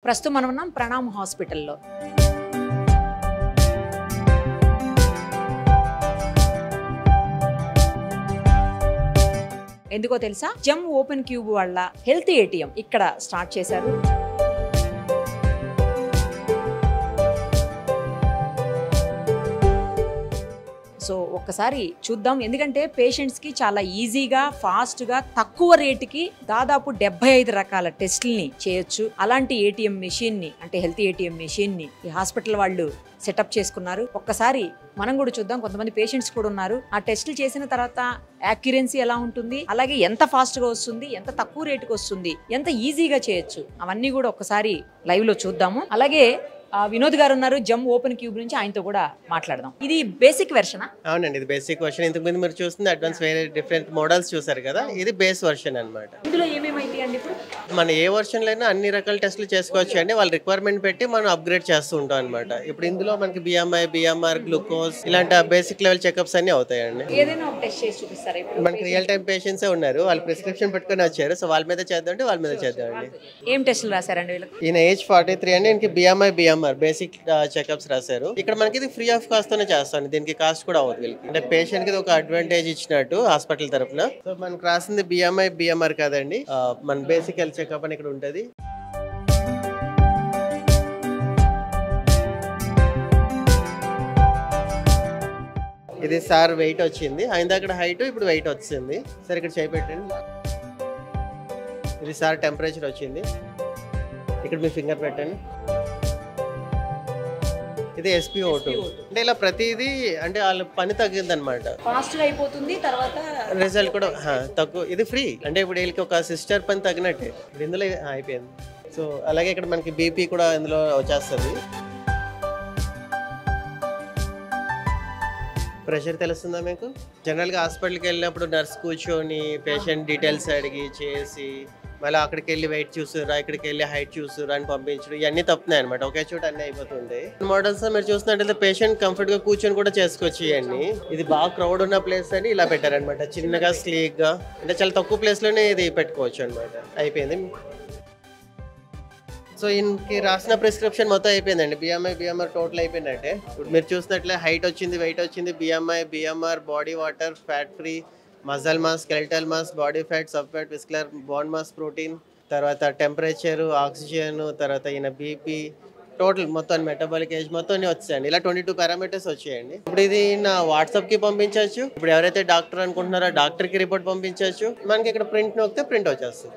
ప్రస్తుతం మనం ఉన్నాం ప్రణామ్ హాస్పిటల్లో. ఎందుకో తెలుసా, జమ్ ఓపెన్ క్యూబ్ వాళ్ళ హెల్త్ ఏటీఎం ఇక్కడ స్టార్ట్ చేశారు. సో ఒక్కసారి చూద్దాం, ఎందుకంటే పేషెంట్స్కి చాలా ఈజీగా ఫాస్ట్గా తక్కువ రేటుకి దాదాపు 75 రకాల టెస్టుల్ని చేయొచ్చు. అలాంటి ఏటీఎం మెషిన్ని, అంటే హెల్త్ ఏటీఎం మెషిన్ని ఈ హాస్పిటల్ వాళ్ళు సెటప్ చేసుకున్నారు. ఒక్కసారి మనం కూడా చూద్దాం. కొంతమంది పేషెంట్స్ కూడా ఉన్నారు. ఆ టెస్టులు చేసిన తర్వాత యాక్యురెన్సీ ఎలా ఉంటుంది, అలాగే ఎంత ఫాస్ట్గా వస్తుంది, ఎంత తక్కువ రేటుకి వస్తుంది, ఎంత ఈజీగా చేయొచ్చు, అవన్నీ కూడా ఒక్కసారి లైవ్లో చూద్దాము. అలాగే వినోద్ గారు ఉన్నారు జమ్ ఓపెన్ క్యూబ్ నుంచి, ఆయనతో కూడా మాట్లాడదాం. ఇది బేసిక్ వెర్షన్? అవునండి, ఇది బేసిక్ వెర్షన్. ఇంతకు ముందు మీరు చూస్తుంది అడ్వాన్స్ వేరే డిఫరెంట్ మోడల్స్ చూసారు కదా, ఇది బేస్ వెర్షన్ అన్నమాట. ఇందులో ఏమేమైతే అండి ఇప్పుడు మన ఏ వర్షన్ లో అయినా అన్ని రకాల టెస్టులు చేసుకోవచ్చు అండి. వాళ్ళ రిక్వైర్మెంట్ పెట్టి మనం అప్గ్రేడ్ చేస్తూ ఉంటాం అనమాట. ఇప్పుడు ఇందులో మనకి బిఎంఐ, బిఎంఆర్, గ్లూకోజ్ ఇలాంటి బేసిక్ లెవెల్ చెకప్స్ అన్ని అవుతాయండి. ఏదైనా ఒక టెస్ట్ చేసి చూపిస్తారా? ఇప్పుడు మనకి రియల్ టైం పేషెంట్స్ ఉన్నారు, వాళ్ళు ప్రిస్క్రిప్షన్ పెట్టుకుని వచ్చారు. సో వాళ్ళ మీద చేద్దాం అంటే వాళ్ళ మీద చేద్దామండి. ఏం టెస్టులు రాశారండి వీళ్ళకి? ఈయన ఏజ్ 43 అండి. ఈయనకి బిఎంఐ, బిఎంఆర్ బేసిక్ చెకప్స్ రాశారు. ఇక్కడ మనకి ఇది ఫ్రీ ఆఫ్ కాస్ట్ తోనే చేస్తాను, దీనికి కాస్ట్ కూడా అవ్వదు వీళ్ళకి. అంటే పేషెంట్ కి ఒక అడ్వాంటేజ్ ఇచ్చినట్టు హాస్పిటల్ తరఫున. సో మనకు రాసింది బిఎంఐ, బిఎంఆర్ కాదండి, మన బేసిక్ హెల్త్ చెకప్ అని ఇక్కడ ఉంటది. ఇది సార్ వెయిట్ వచ్చింది, ఆయన అక్కడ హైట్, ఇప్పుడు వెయిట్ వచ్చింది. సార్ ఇక్కడ చేయి పెట్టండి. ఇది సార్ టెంపరేచర్ వచ్చింది, ఇక్కడ మీ ఫింగర్ పెట్టండి. ఇది SpO2. అంటే ఇలా ప్రతిదీ అంటే వాళ్ళ పని తగ్గింది అనమాట, ఫాస్ట్ గా అయిపోతుంది. తర్వాత రిజల్ట్ కూడా తక్కువ. ఇది ఫ్రీ అంటే ఇప్పుడు వీళ్ళకి ఒక సిస్టర్ పని తగ్గినట్టే ఇప్పుడు ఇందులో అయిపోయింది. సో అలాగే ఇక్కడ మనకి బీపీ కూడా ఇందులో వచ్చేస్తుంది. ప్రెషర్ తెలుస్తుందా మీకు? జనరల్గా హాస్పిటల్కి వెళ్ళినప్పుడు నర్స్ కూర్చొని పేషెంట్ డీటెయిల్స్ అడిగి చేసి మళ్ళీ అక్కడికి వెళ్ళి వెయిట్ చూసురా, ఇక్కడికి వెళ్ళి హైట్ చూసురా అని పంపించడం, ఇవన్నీ తప్పున్నాయి అనమాట. ఒకే చోట అన్నీ అయిపోతుంది. మోడల్స్ మీరు చూసినట్లయితే పేషెంట్ కంఫర్ట్ గా కూర్చొని కూడా చేసుకోవచ్చు ఇవన్నీ. ఇది బాగా క్రౌడ్ ఉన్న ప్లేస్ అని ఇలా పెట్టారనమాట, చిన్నగా స్లీక్ గా, అంటే చాలా తక్కువ ప్లేస్ లోనే ఇది పెట్టుకోవచ్చు అనమాట. అయిపోయింది. సో ఈయనకి రాసిన ప్రిస్క్రిప్షన్ మొత్తం అయిపోయిందండి. బిఎంఐ, బిఎంఆర్ టోటల్ అయిపోయినట్టే. ఇప్పుడు మీరు చూసినట్లే హైట్ వచ్చింది, వెయిట్ వచ్చింది, BMI, BMR, body water, fat free, muscle mass, skeletal mass, body fat, sub fat, visceral, bone mass, protein, తర్వాత టెంపరేచర్, ఆక్సిజన్, తర్వాత ఈయన బీపీ, టోటల్ మొత్తం మెటబాలిక్ ఏజ్ మొత్తం వచ్చాయండి. ఇలా 22 పారామీటర్స్ వచ్చాయండి. ఇప్పుడు ఇది నా వాట్సాప్ కి పంపించవచ్చు. ఇప్పుడు ఎవరైతే డాక్టర్ అనుకుంటున్నారో డాక్టర్ కి రిపోర్ట్ పంపించవచ్చు. మనకి ఇక్కడ ప్రింట్ నొక్కితే ప్రింట్ వచ్చేస్తుంది,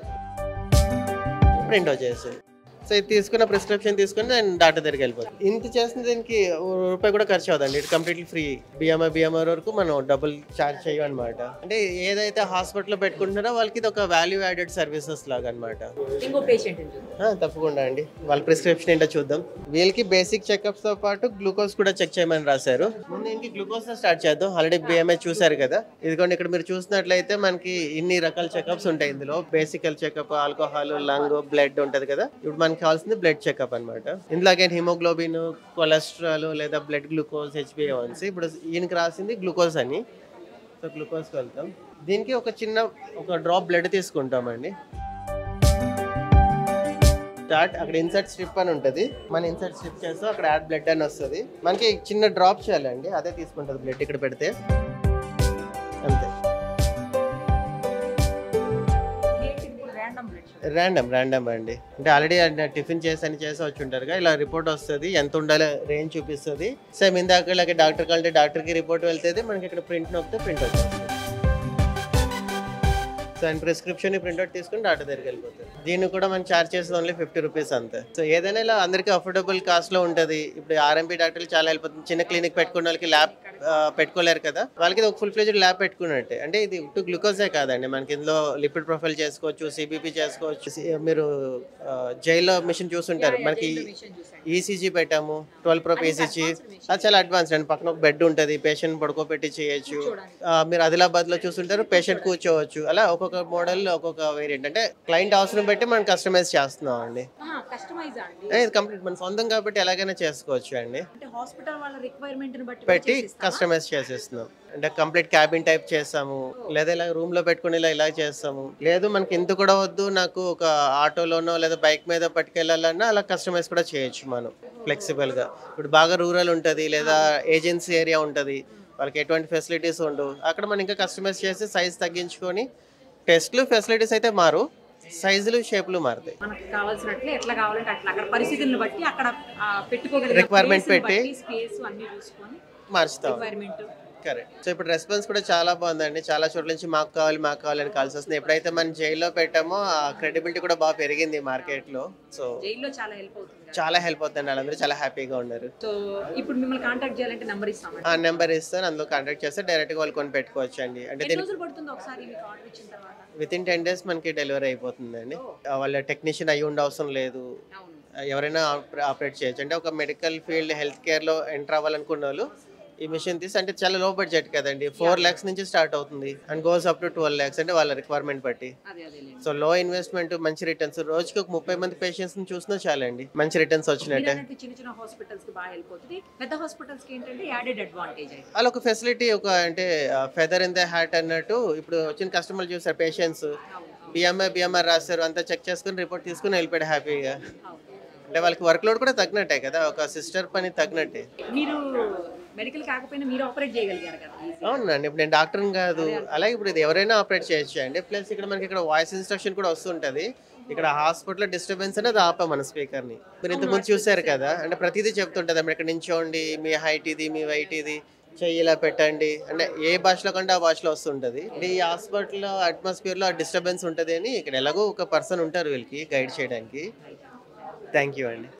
ప్రింట్ వచ్చేస్తుంది. సో ఇది తీసుకున్న ప్రిస్క్రిప్షన్ తీసుకుని నేను డాక్టర్ దగ్గరికి వెళ్ళిపోతాను. ఇంత చేసిన దీనికి రూపాయి కూడా ఖర్చు అవుతుంది. ఇది కంప్లీట్లీ ఫ్రీ. బిఎంఐ, బిఎంఆర్ వరకు మనం డబ్బులు ఛార్జ్ చేయం అనమాట. అంటే ఏదైతే హాస్పిటల్లో పెట్టుకుంటున్నారో వాళ్ళకి ఇది ఒక వాల్యూ యాడెడ్ సర్వీసెస్ లాగా అనమాట. ఇంకో పేషెంట్ తప్పకుండా అండి, వాళ్ళ ప్రిస్క్రిప్షన్ ఏంటో చూద్దాం. వీళ్ళకి బేసిక్ చెకప్స్ తో పాటు గ్లూకోజ్ కూడా చెక్ చేయమని రాశారు. ముందు ఇంక గ్లూకోజ్ తో స్టార్ట్ చేద్దాం. ఆల్రెడీ బిఎంఐ చూసారు కదా, ఇదిగోండి ఇక్కడ మీరు చూసినట్లయితే మనకి ఇన్ని రకాల చెకప్స్ ఉంటాయి ఇందులో. Basic health checkup, alcohol, lung, blood ఉంటది కదా. ఇప్పుడు మనకి కావాల్సింది బ్లడ్ చెకప్ అనమాట. ఇందులో అగైన్ హిమోగ్లోబిన్, కొలెస్ట్రాల్ లేదా బ్లడ్ గ్లూకోజ్, HbA1c. ఇప్పుడు ఈయనకి రాసింది గ్లూకోజ్ అని. సో గ్లూకోజ్కి వెళ్తాం. దీనికి ఒక డ్రాప్ బ్లడ్ తీసుకుంటామండి. స్టార్ట్ అక్కడ ఇన్సర్ట్ స్ట్రిప్ అని ఉంటుంది. మన ఇన్సర్ట్ స్ట్రిప్ చేస్తాం, అక్కడ యాడ్ బ్లడ్ అని వస్తుంది. మనకి చిన్న డ్రాప్ చేయాలండి, అదే తీసుకుంటుంది బ్లడ్. ఇక్కడ పెడితే అంతే, ర్యాండమ్ అండి. అంటే ఆల్రెడీ టిఫిన్ చేసి వచ్చి ఉంటారు కదా, ఇలా రిపోర్ట్ వస్తుంది, ఎంత ఉండాలి రేంజ్ చూపిస్తుంది. సేమ్ ఇందాక ఇలాగే డాక్టర్ కంటే డాక్టర్కి రిపోర్ట్ వెళ్తుంది, మనకి ఇక్కడ ప్రింట్ నొక్కితే ప్రింట్ వచ్చేస్తుంది. సో ఆయన ప్రిస్క్రిప్షన్ ప్రింట్అవుట్ తీసుకుని డాక్టర్ దగ్గరికి వెళ్ళిపోతుంది. దీన్ని కూడా మనం ఛార్జ్ చేసేది ఓన్లీ 50 రూపీస్ అంతే. సో ఏదైనా ఇలా అందరికీ అఫోర్డబుల్ కాస్ట్ లో ఉంటుంది. ఇప్పుడు RMP డాక్టర్లు చాలా వెళ్ళిపోతుంది. చిన్న క్లినిక్ పెట్టుకున్న వాళ్ళకి ల్యాబ్ పెట్టుకోలేరు కదా, వాళ్ళకి ఇది ఒక ఫుల్ ఫ్లెడ్జ్డ్ ల్యాబ్ పెట్టుకున్నట్టే. అంటే ఇది గ్లూకోజే కాదండి, మనకి ఇందులో లిపిడ్ ప్రొఫైల్ చేసుకోవచ్చు, CBP చేసుకోవచ్చు. మీరు జైల్లో మిషన్ చూస్తుంటారు, మనకి ECG పెట్టాము, 12 Pro ECG. అది చాలా అడ్వాన్స్డ్ అండి. పక్కన ఒక బెడ్ ఉంటుంది, పేషెంట్ పడుకోబెట్టి చేయొచ్చు. మీరు ఆదిలాబాద్ లో చూస్తుంటారు, పేషెంట్ కూర్చోవచ్చు. అలా ఒక్కొక్క ఒక్కొక్క మోడల్ ఒక్కొక్క వేరియంట్, అంటే క్లయింట్ అవసరం బట్టి మనం కస్టమైజ్ చేస్తున్నాం అండి. కస్టమైజ్ అండి. ఇది కంప్లీట్ మన సొంతం కాబట్టి ఎలాగైనా చేసుకోవచ్చు అండి. అంటే హాస్పిటల్ వాళ్ళ రిక్వైర్మెంట్ ని బట్టి పెట్టి కస్టమైజ్ చేసేస్తున్నాం. అంటే కంప్లీట్ క్యాబిన్ టైప్ చేస్తాము, లేదా ఇలా రూమ్ లో పెట్టుకుని ఇలా చేస్తాము. లేదు మనకి ఇంత కూడా వద్దు, నాకు ఒక ఆటోలోనో లేదా బైక్ మీద పట్టుకెళ్ళాలన్నా అలా కస్టమైజ్ కూడా చేయొచ్చు మనం ఫ్లెక్సిబుల్ గా. ఇప్పుడు బాగా రూరల్ ఉంటుంది లేదా ఏజెన్సీ ఏరియా ఉంటుంది, వాళ్ళకి ఎటువంటి ఫెసిలిటీస్ ఉండవు, అక్కడ మనం ఇంకా కస్టమైజ్ చేసి సైజ్ తగ్గించుకొని, టెస్ట్లు ఫెసిలిటీస్ అయితే మారు, సైజులు షేపులు మారుతాయి. మనకి కావాల్సినట్లు ఎట్లా కావాలంటే అట్లా అక్కడ పరిస్థితులను బట్టి అక్కడ పెట్టుకోగలిగే రిక్వైర్మెంట్ పెట్టి స్పేస్ అన్ని చూసుకొని మార్చుతాం. Requirement correct. సో ఇప్పుడు రెస్పాన్స్ కూడా చాలా బాగుందండి. చాలా చోట్ల నుంచి మాకు కావాలి అని కాల్స్ వస్తుంది. ఎప్పుడైతే మనం జైల్లో పెట్టామో ఆ క్రెడిబిలిటీ కూడా బాగా పెరిగింది మార్కెట్ లో. సో జైల్లో చాలా హెల్ప్ అవుతుంది. చాలా హెల్ప్ అవుతుంది, వాళ్ళందరూ చాలా హ్యాపీగా ఉన్నారు. సో ఇప్పుడు మిమ్మల్ని కాంటాక్ట్ చేయాలంటే నంబర్ ఇస్తామండి. ఆ నెంబర్ ఇస్తాను, అందులో కాంటాక్ట్ చేస్తే డైరెక్ట్ గా వాళ్ళు కొని పెట్టుకోవచ్చు అండి. అంటే ఎన్ని రోజులు పడుతుంది ఒకసారి మీకు ఆర్డర్ ఇచ్చిన తర్వాత? విత్ ఇన్ 10 days మనకి డెలివరీ అయిపోతుందండి. వాళ్ళ టెక్నీషియన్ అయ్యి ఉండే అవసరం లేదు, అవును. ఎవరైనా ఆపరేట్ చేయొచ్చు. అంటే ఒక మెడికల్ ఫీల్డ్ హెల్త్ కేర్ లో ఎంటర్ అవ్వాలనుకున్న వాళ్ళు ఈ మిషన్ తీసి, అంటే చాలా లో బడ్జెట్ కదండి, 4 lakhs నుంచి స్టార్ట్ అవుతుంది and goes up to 12 lakhs, అంటే వాళ్ళ రిక్వైర్మెంట్ బట్టి. సో లో ఇన్వెస్ట్మెంట్, మంచి రిటర్న్స్. రోజుకి ఒక 30 మంది పేషెంట్స్ ని చూసినా చాలండి, మంచి రిటర్న్స్ వచ్చినట్టే. చిన్న చిన్న హాస్పిటల్స్ కి బాగా హెల్ప్ అవుతుంది. పెద్ద హాస్పిటల్స్ కి ఏంటంటే యాడెడ్ అడ్వాంటేజ్ అలా ఒక ఫెసిలిటీ, ఒక అంటే ఫెదర్ ఇన్ ద హ్యాట్ అన్నట్టు. ఇప్పుడు వచ్చిన కస్టమర్లు చూసారు, పేషెంట్స్ బిఎంఆర్ రాస్తారు, అంతా చెక్ చేసుకుని రిపోర్ట్ తీసుకుని వెళ్ళిపోయాడు హ్యాపీగా. అంటే వాళ్ళకి వర్క్ లోడ్ కూడా తగ్గినట్టే కదా, ఒక సిస్టర్ పని తగ్గినట్టే. మీరు మెడికల్ కాకపోయినా మీరు ఆపరేట్ చేయగలిగారు కదా. అవునండి, ఇప్పుడు నేను డాక్టర్ని కాదు, అలాగే ఇప్పుడు ఇది ఎవరైనా ఆపరేట్ చేయొచ్చు అండి. ప్లస్ ఇక్కడ మనకి ఇక్కడ వాయిస్ ఇన్స్ట్రక్షన్ కూడా వస్తుంటది. ఇక్కడ హాస్పిటల్ డిస్టర్బెన్స్ అనేది ఆపా మన స్పీకర్ ని. మీరు ఇంతకుముందు చూసారు కదా, అంటే ప్రతిదీ చెప్తుంటది. అప్పుడు ఇక్కడ నించోండి, మీ హైట్ ఇది, మీ వెయిట్ ఇది, చెయ్యి ఇలా పెట్టండి, అంటే ఏ భాషలో కంటే ఆ భాషలో వస్తుంటది. ఈ హాస్పిటల్ అట్మాస్ఫియర్ లో డిస్టర్బెన్స్ ఉంటది అని ఇక్కడ ఎలాగో ఒక పర్సన్ ఉంటారు వీళ్ళకి గైడ్ చేయడానికి. థ్యాంక్ యూ అండి.